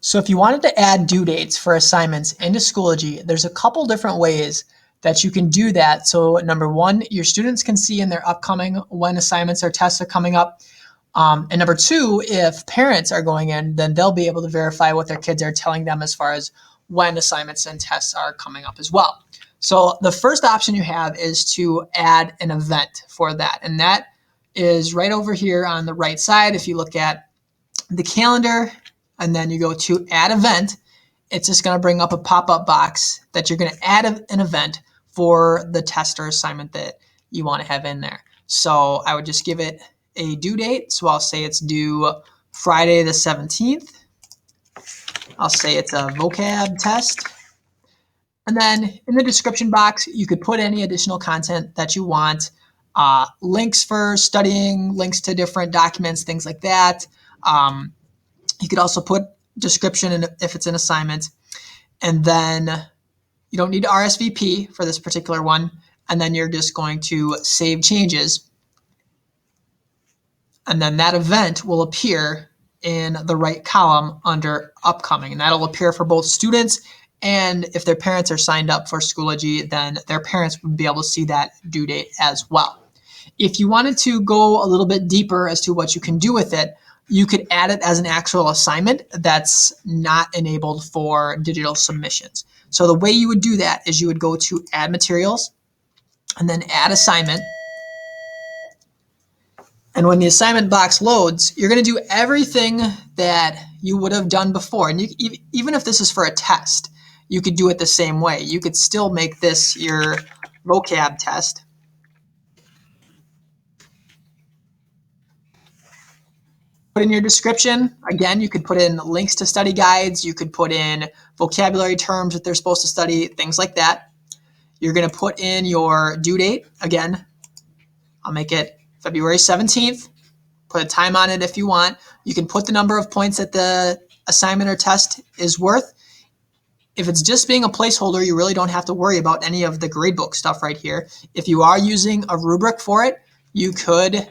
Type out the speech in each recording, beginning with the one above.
So if you wanted to add due dates for assignments into Schoology, there's a couple different ways that you can do that. So number one, your students can see in their upcoming when assignments or tests are coming up. And number two, if parents are going in, then they'll be able to verify what their kids are telling them as far as when assignments and tests are coming up as well. So the first option you have is to add an event for that. And that is right over here on the right side. If you look at the calendar and then you go to add event, it's just going to bring up a pop-up box that you're going to add an event for the test or assignment that you want to have in there. So I would just give it a due date. So I'll say it's due Friday the 17th. I'll say it's a vocab test. And then in the description box, you could put any additional content that you want, links for studying, links to different documents, things like that. You could also put description if it's an assignment. And then you don't need to RSVP for this particular one. And then you're just going to save changes. And then that event will appear in the right column under upcoming. And that'll appear for both students, and if their parents are signed up for Schoology, then their parents would be able to see that due date as well. If you wanted to go a little bit deeper as to what you can do with it, you could add it as an actual assignment that's not enabled for digital submissions. So the way you would do that is you would go to Add Materials and then Add Assignment. And when the assignment box loads, you're going to do everything that you would have done before. And even if this is for a test, you could do it the same way. You could still make this your vocab test. Put in your description. Again, you could put in links to study guides. You could put in vocabulary terms that they're supposed to study, things like that. You're going to put in your due date. Again, I'll make it February 17th. Put a time on it if you want. You can put the number of points that the assignment or test is worth. If it's just being a placeholder, you really don't have to worry about any of the gradebook stuff right here. If you are using a rubric for it, you could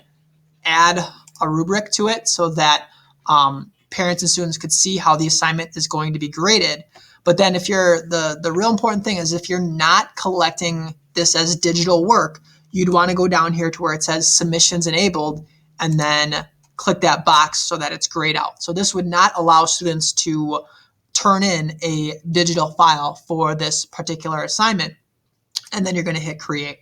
add a rubric to it so that parents and students could see how the assignment is going to be graded. But then if you're, the real important thing is if you're not collecting this as digital work, you'd want to go down here to where it says submissions enabled and then click that box so that it's grayed out. So this would not allow students to turn in a digital file for this particular assignment. And then you're going to hit create,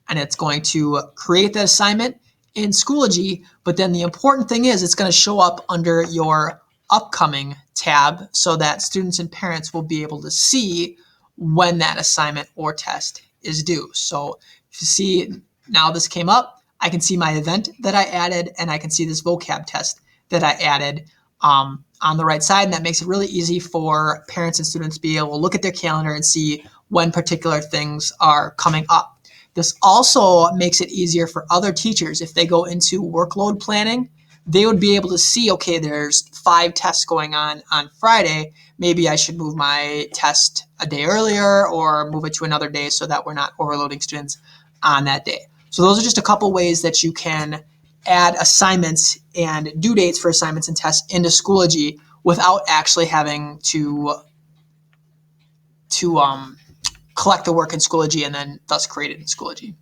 and it's going to create that assignment in Schoology. But then the important thing is it's going to show up under your upcoming tab so that students and parents will be able to see when that assignment or test is due. So if you see now this came up, I can see my event that I added, and I can see this vocab test that I added on the right side. And that makes it really easy for parents and students to be able to look at their calendar and see when particular things are coming up. This also makes it easier for other teachers. If they go into workload planning, they would be able to see, okay, there's 5 tests going on Friday. Maybe I should move my test a day earlier or move it to another day so that we're not overloading students on that day. So those are just a couple ways that you can add assignments and due dates for assignments and tests into Schoology without actually having to collect the work in Schoology and then thus create it in Schoology.